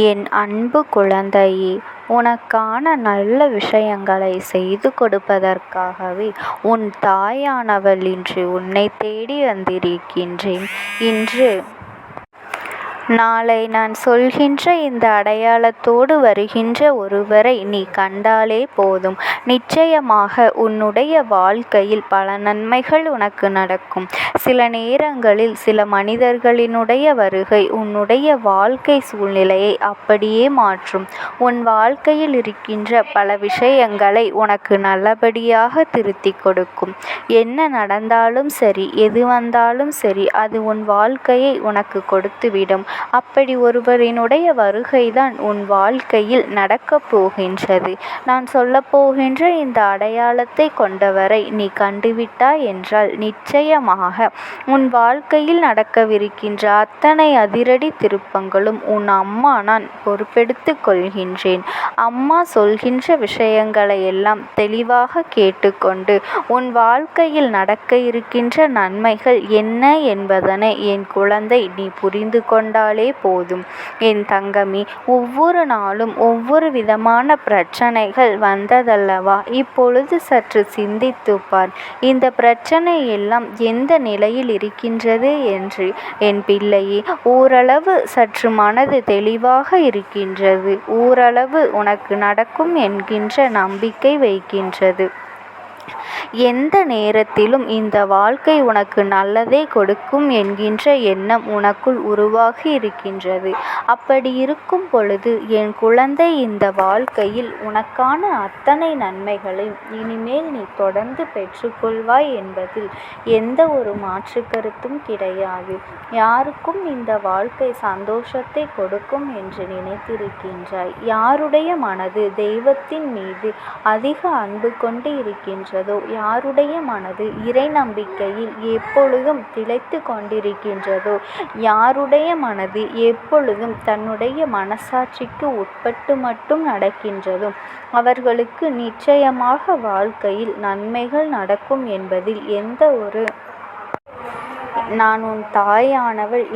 என் அன்பு குழந்தையே, உனக்கான நல்ல விஷயங்களை செய்து கொடுப்பதற்காகவே உன் தாயானவள் இன்று உன்னை தேடி வந்திருக்கின்றேன். இன்று நாளை நான் சொல்கின்ற இந்த அடையாளத்தோடு வருகின்ற ஒருவரை நீ கண்டாலே போதும். நிச்சயமாக உன்னுடைய வாழ்க்கையில் பல நன்மைகள் உனக்கு நடக்கும். சில நேரங்களில் சில மனிதர்களினுடைய வருகை உன்னுடைய வாழ்க்கை சூழ்நிலையை அப்படியே மாற்றும். உன் வாழ்க்கையில் இருக்கின்ற பல விஷயங்களை உனக்கு நல்லபடியாக திருத்தி கொடுக்கும். என்ன நடந்தாலும் சரி, எது வந்தாலும் சரி, அது உன் வாழ்க்கையை உனக்கு கொடுத்துவிடும். அப்படி ஒருவரினுடைய வருகைதான் உன் வாழ்க்கையில் நடக்கப் போகின்றது. நான் சொல்லப்போகின்ற இந்த அடையாளத்தை கொண்டவரை நீ கண்டுவிட்டாய் என்றால் நிச்சயமாக உன் வாழ்க்கையில் நடக்கவிருக்கின்ற அத்தனை அதிரடி திருப்பங்களும் உன் அம்மா நான் பொறுப்பெடுத்து கொள்கின்றேன். அம்மா சொல்கின்ற விஷயங்களை எல்லாம் தெளிவாக கேட்டுக்கொண்டு உன் வாழ்க்கையில் நடக்க இருக்கின்ற நன்மைகள் என்ன என்பதனை என் குழந்தை நீ புரிந்து கொண்டாலே போதும். என் தங்கமே, ஒவ்வொரு நாளும் ஒவ்வொரு விதமான பிரச்சனைகள் வந்ததல்லவா? இப்பொழுது சற்று சிந்தித்து பார். இந்த பிரச்சனை எல்லாம் எந்த நிலையில் இருக்கின்றது என்று. என் பிள்ளையே, ஓரளவு சற்று மனது தெளிவாக இருக்கின்றது. ஓரளவு உனக்கு நடக்கும் என்கின்ற நம்பிக்கை வைக்கின்றது. எந்த நேரத்திலும் இந்த வாழ்க்கை உனக்கு நல்லதே கொடுக்கும் என்கின்ற எண்ணம் உனக்குள் உருவாகி இருக்கின்றது. அப்படி இருக்கும் பொழுது என் குழந்தை, இந்த வாழ்க்கையில் உனக்கான அத்தனை நன்மைகளையும் இனிமேல் நீ தொடர்ந்து பெற்றுக்கொள்வாய் என்பதில் எந்த ஒரு மாற்று கருத்தும் கிடையாது. யாருக்கும் இந்த வாழ்க்கை சந்தோஷத்தை கொடுக்கும் என்று நினைத்திருக்கின்றாய்? யாருடைய மனது தெய்வத்தின் மீது அதிக அன்பு கொண்டு இருக்கின்றதோ, யாருடைய மனது இறை நம்பிக்கையில் எப்பொழுதும் திளைத்து கொண்டிருக்கின்றதோ, யாருடைய மனது எப்பொழுதும் தன்னுடைய மனசாட்சிக்கு உட்பட்டு மட்டும் நடக்கின்றதோ, அவர்களுக்கு நிச்சயமாக வாழ்க்கையில் நன்மைகள் நடக்கும் என்பதில் எந்த ஒரு நான் உன் தாயானவள்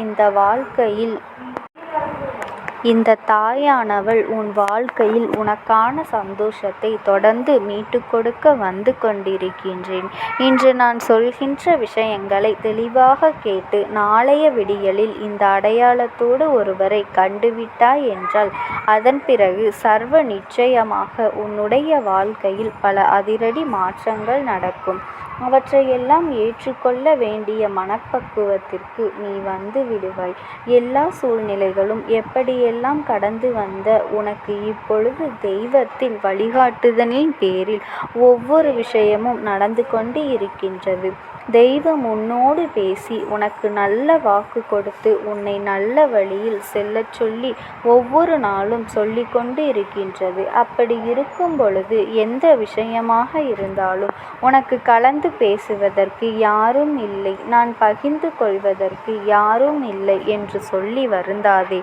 இந்த தாயானவள் உன் வாழ்க்கையில் உனக்கான சந்தோஷத்தை தொடர்ந்து மீட்டு கொடுக்க வந்து கொண்டிருக்கின்றேன். இன்று நான் சொல்கின்ற விஷயங்களை தெளிவாக கேட்டு நாளைய விடியலில் இந்த அடையாளத்தோடு ஒருவரை கண்டுவிட்டாய் என்றால் அதன் பிறகு சர்வ நிச்சயமாக உன்னுடைய வாழ்க்கையில் பல அதிரடி மாற்றங்கள் நடக்கும். அவற்றையெல்லாம் ஏற்றுக்கொள்ள வேண்டிய மனப்பக்குவத்திற்கு நீ வந்து விடுவாய். எல்லா சூழ்நிலைகளும் எப்படியெல்லாம் கடந்து வந்த உனக்கு இப்பொழுது தெய்வத்தின் வழிகாட்டுதலின் பேரில் ஒவ்வொரு விஷயமும் நடந்து கொண்டு இருக்கின்றது. தெய்வம் உன்னோடு பேசி உனக்கு நல்ல வாக்கு கொடுத்து உன்னை நல்ல வழியில் செல்லச் சொல்லி ஒவ்வொரு நாளும் சொல்லி கொண்டு இருக்கின்றது. அப்படி இருக்கும் பொழுது எந்த விஷயமாக இருந்தாலும் உனக்கு கலந்து பேசுவதற்கு யாரும் இல்லை, நான் பகிர்ந்து கொள்வதற்கு யாரும் இல்லை என்று சொல்லி வருந்தாதே.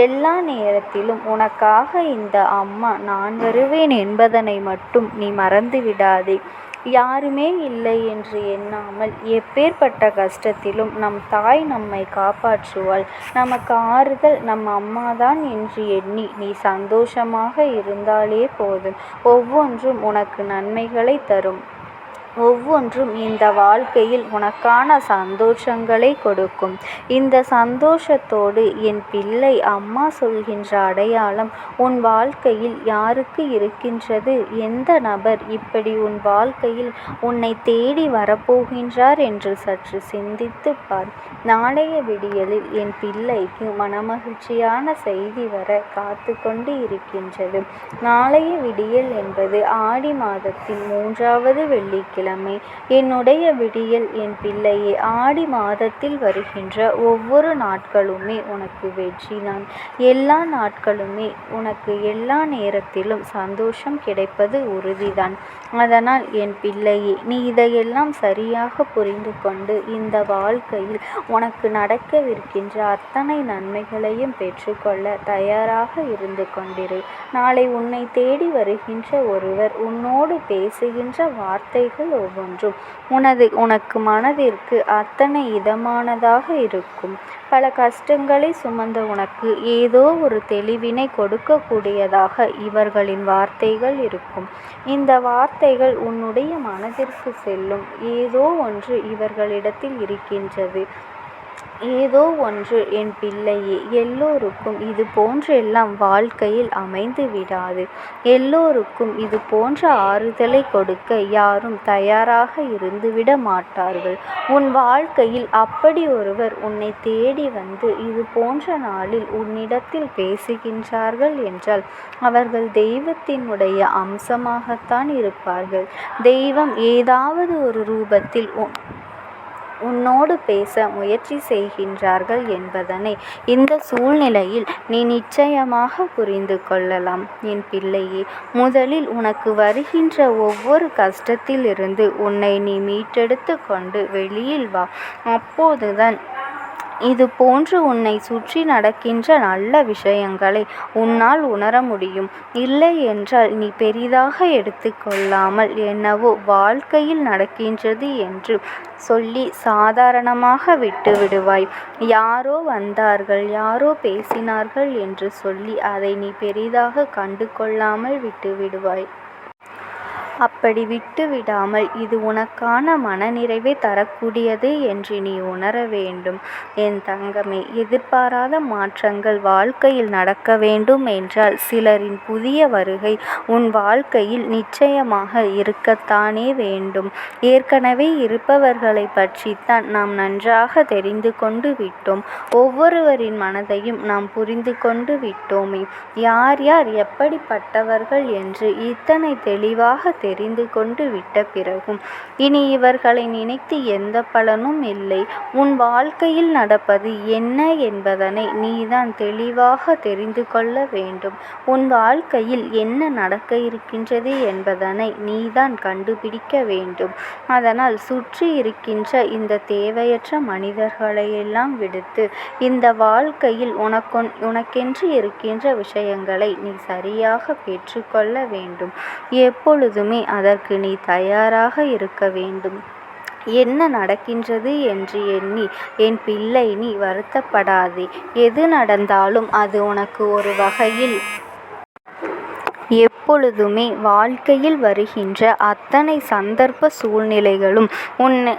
எல்லா நேரத்திலும் உனக்காக இந்த அம்மா நான் வருவேன் என்பதனை மட்டும் நீ மறந்து விடாதே. யாருமே இல்லை என்று எண்ணாமல் எப்பேற்பட்ட கஷ்டத்திலும் நம் தாய் நம்மை காப்பாற்றுவாள். நமக்கு ஆறுதல் நம் அம்மாதான் என்று எண்ணி நீ சந்தோஷமாக இருந்தாலே போதும். ஒவ்வொன்றும் உனக்கு நன்மைகளை தரும். ஒவ்வொன்றும் இந்த வாழ்க்கையில் உனக்கான சந்தோஷங்களை கொடுக்கும். இந்த சந்தோஷத்தோடு என் பிள்ளை, அம்மா சொல்கின்ற அடையாளம் உன் வாழ்க்கையில் யாருக்கு இருக்கின்றது? எந்த நபர் இப்படி உன் வாழ்க்கையில் உன்னை தேடி வரப்போகின்றார் என்று சற்று சிந்தித்து பார். நாளைய விடியலில் என் பிள்ளைக்கு மனமகிழ்ச்சியான செய்தி வர காத்து கொண்டு இருக்கின்றது. நாளைய விடியல் என்பது ஆடி மாதத்தின் 3வது வெள்ளிக்கிழமை. என்னுடைய விடியல் என் பிள்ளையே, ஆடி மாதத்தில் வருகின்ற ஒவ்வொரு நாட்களுமே உனக்கு வெற்றி தான். எல்லா நாட்களுமே உனக்கு எல்லா நேரத்திலும் சந்தோஷம் கிடைப்பது உறுதிதான். அதனால் என் பிள்ளையே, நீ இதையெல்லாம் சரியாக புரிந்து கொண்டு இந்த வாழ்க்கையில் உனக்கு நடக்கவிருக்கின்ற அத்தனை நன்மைகளையும் பெற்றுக்கொள்ள தயாராக இருந்து கொண்டிரு. நாளை உன்னை தேடி வருகின்ற ஒருவர் உன்னோடு பேசுகின்ற வார்த்தைகள் ஒவ்வொன்றும் உனக்கு மனதிற்கு அத்தனை இதமானதாக இருக்கும். பல கஷ்டங்களை சுமந்த உனக்கு ஏதோ ஒரு தெளிவினை கொடுக்கக்கூடியதாக இவர்களின் வார்த்தைகள் இருக்கும். இந்த வார்த்தைகள் உன்னுடைய மனதிற்கு செல்லும். ஏதோ ஒன்று இவர்களிடத்தில் இருக்கின்றது. ஏதோ ஒன்று என் பிள்ளையே. எல்லோருக்கும் இது போன்றெல்லாம் வாழ்க்கையில் அமைந்து விடாது. எல்லோருக்கும் இது போன்ற ஆறுதலை கொடுக்க யாரும் தயாராக இருந்துவிட மாட்டார்கள். உன் வாழ்க்கையில் அப்படி ஒருவர் உன்னை தேடி வந்து இது போன்ற நாளில் உன்னிடத்தில் பேசுகின்றார்கள் என்றால் அவர்கள் தெய்வத்தினுடைய அம்சமாகத்தான் இருப்பார்கள். தெய்வம் ஏதாவது ஒரு ரூபத்தில் உன்னோடு பேச முயற்சி செய்கின்றார்கள் என்பதனை இந்த சூழ்நிலையில் நீ நிச்சயமாக புரிந்து கொள்ளலாம். என் பிள்ளையே, முதலில் உனக்கு வருகின்ற ஒவ்வொரு கஷ்டத்திலிருந்து உன்னை நீ மீட்டெடுத்து கொண்டு வெளியில் வா. அப்போதுதான் இது போன்று உன்னை சுற்றி நடக்கின்ற நல்ல விஷயங்களை உன்னால் உணர முடியும். இல்லை என்றால் நீ பெரிதாக எடுத்துக்கொள்ளாமல் என்னவோ வாழ்க்கையில் நடக்கின்றது என்று சொல்லி சாதாரணமாக விட்டு விடுவாய். யாரோ வந்தார்கள், யாரோ பேசினார்கள் என்று சொல்லி அதை நீ பெரிதாக கண்டு கொள்ளாமல் விட்டு விடுவாய். அப்படி விட்டு விடாமல் இது உனக்கான மனநிறைவை தரக்கூடியது என்று நீ உணர வேண்டும். என் தங்கமே, எதிர்பாராத மாற்றங்கள் வாழ்க்கையில் நடக்க வேண்டும் என்றால் சிலரின் புதிய வருகை உன் வாழ்க்கையில் நிச்சயமாக இருக்கத்தானே வேண்டும். ஏற்கனவே இருப்பவர்களை பற்றித்தான் நாம் நன்றாக தெரிந்து கொண்டு விட்டோம். ஒவ்வொருவரின் மனதையும் நாம் புரிந்து கொண்டு விட்டோமே. யார் யார் எப்படிப்பட்டவர்கள் என்று இத்தனை தெளிவாக தெரிந்து கொண்டு விட்ட பிறகும் இனி இவர்களை நினைத்து எந்த பலனும் இல்லை. உன் வாழ்க்கையில் நடப்பது என்ன என்பதனை நீதான் தெளிவாக தெரிந்து கொள்ள வேண்டும். உன் வாழ்க்கையில் என்ன நடக்க இருக்கின்றது என்பதனை நீதான் கண்டுபிடிக்க வேண்டும். அதனால் சுற்றி இருக்கின்ற இந்த தேவையற்ற மனிதர்களையெல்லாம் விடுத்து இந்த வாழ்க்கையில் உனக்கென்று இருக்கின்ற விஷயங்களை நீ சரியாக பெற்றுக்கொள்ள வேண்டும். எப்பொழுதுமே அதற்கு நீ தயாராக இருக்க வேண்டும். என்ன நடக்கின்றது என்று எண்ணி என் பிள்ளை நீ வருத்தப்படாதே. எது நடந்தாலும் அது உனக்கு ஒரு வகையில் எப்பொழுதுமே வாழ்க்கையில் வருகின்ற அத்தனை சந்தர்ப்ப சூழ்நிலைகளும்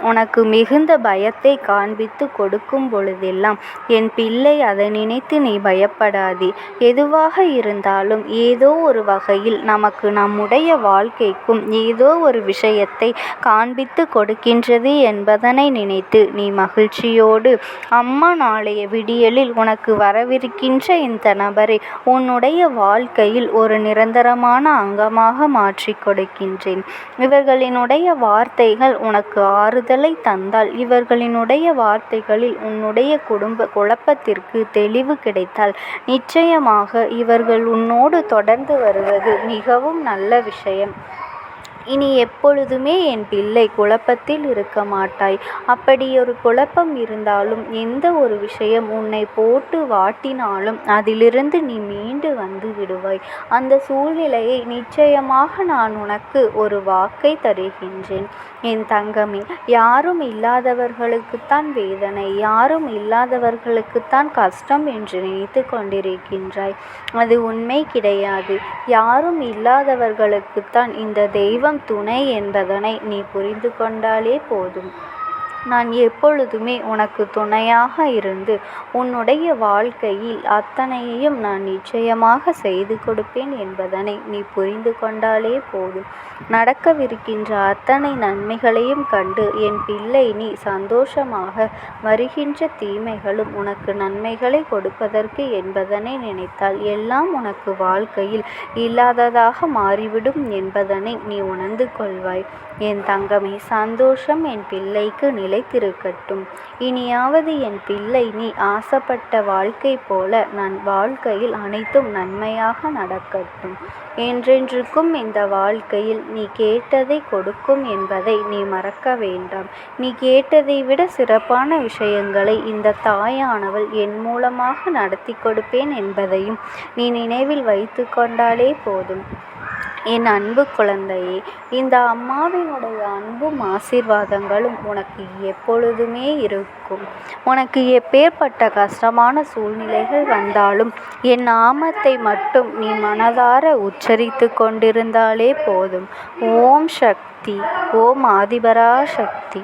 உனக்கு மிகுந்த பயத்தை காண்பித்து கொடுக்கும் பொழுதெல்லாம் என் பிள்ளை அதை நினைத்து நீ பயப்படாதே. எதுவாக இருந்தாலும் ஏதோ ஒரு வகையில் நமக்கு நம்முடைய வாழ்க்கைக்கும் ஏதோ ஒரு விஷயத்தை காண்பித்து கொடுக்கின்றது என்பதனை நினைத்து நீ மகிழ்ச்சியோடு அம்மா நாளைய விடியலில் உனக்கு வரவிருக்கின்ற இந்த நபரை உன்னுடைய வாழ்க்கையில் ஒரு நிரந்தரமான அங்கமாக மாற்றி கொடுக்கின்றேன். இவர்களினுடைய வார்த்தைகள் உனக்கு ஆறுதலை தந்தால், இவர்களினுடைய வார்த்தைகளில் உன்னுடைய குடும்ப குழப்பத்திற்கு தெளிவு கிடைத்தால் நிச்சயமாக இவர்கள் உன்னோடு தொடர்ந்து வருவது மிகவும் நல்ல விஷயம். இனி எப்பொழுதுமே என் பிள்ளை குழப்பத்தில் இருக்க மாட்டாய். அப்படி ஒரு குழப்பம் இருந்தாலும் எந்த ஒரு விஷயம் உன்னை போட்டு வாட்டினாலும் அதிலிருந்து நீ மீண்டு வந்து விடுவாய். அந்த சூழ்நிலையை நிச்சயமாக நான் உனக்கு ஒரு வாக்கை தருகின்றேன். என் தங்கமே, யாரும் இல்லாதவர்களுக்குத்தான் வேதனை, யாரும் இல்லாதவர்களுக்குத்தான் கஷ்டம் என்று நினைத்து கொண்டிருக்கின்றாய். அது உண்மை கிடையாது. யாரும் இல்லாதவர்களுக்குத்தான் இந்த தெய்வம் துணை என்பதனை நீ புரிந்து கொண்டாலே போதும். நான் எப்பொழுதுமே உனக்கு துணையாக இருந்து உன்னுடைய வாழ்க்கையில் அத்தனையையும் நான் நிச்சயமாக செய்து கொடுப்பேன் என்பதனை நீ புரிந்து கொண்டாலே போதும். நடக்கவிருக்கின்ற அத்தனை நன்மைகளையும் கண்டு என் பிள்ளை நீ சந்தோஷமாக வருகின்ற தீமைகளும் உனக்கு நன்மைகளை கொடுப்பதற்கு என்பதனை நினைத்தால் எல்லாம் உனக்கு வாழ்க்கையில் இல்லாததாக மாறிவிடும் என்பதனை நீ உணர்ந்து கொள்வாய். என் தங்கமே, சந்தோஷம் என் பிள்ளைக்கு நிலைத்திருக்கட்டும். இனியாவது என் பிள்ளை நீ ஆசைப்பட்ட வாழ்க்கை போல நான் வாழ்க்கையில் அனைத்தும் நன்மையாக நடக்கட்டும். என்றென்றுக்கும் இந்த வாழ்க்கையில் நீ கேட்டதை கொடுக்கும் என்பதை நீ மறக்க வேண்டாம். நீ கேட்டதை விட சிறப்பான விஷயங்களை இந்த தாயானவள் என் மூலமாக நடத்தி கொடுப்பேன் என்பதையும் நீ நினைவில் வைத்து கொண்டாலே போதும். என் அன்பு குழந்தையே, இந்த அம்மாவினுடைய அன்பும் ஆசீர்வாதங்களும் உனக்கு எப்பொழுதுமே இருக்கும். உனக்கு எப்பேற்பட்ட கஷ்டமான சூழ்நிலைகள் வந்தாலும் என் நாமத்தை மட்டும் நீ மனதார உச்சரித்து கொண்டிருந்தாலே போதும். ஓம் சக்தி, ஓம் ஆதிபரா சக்தி.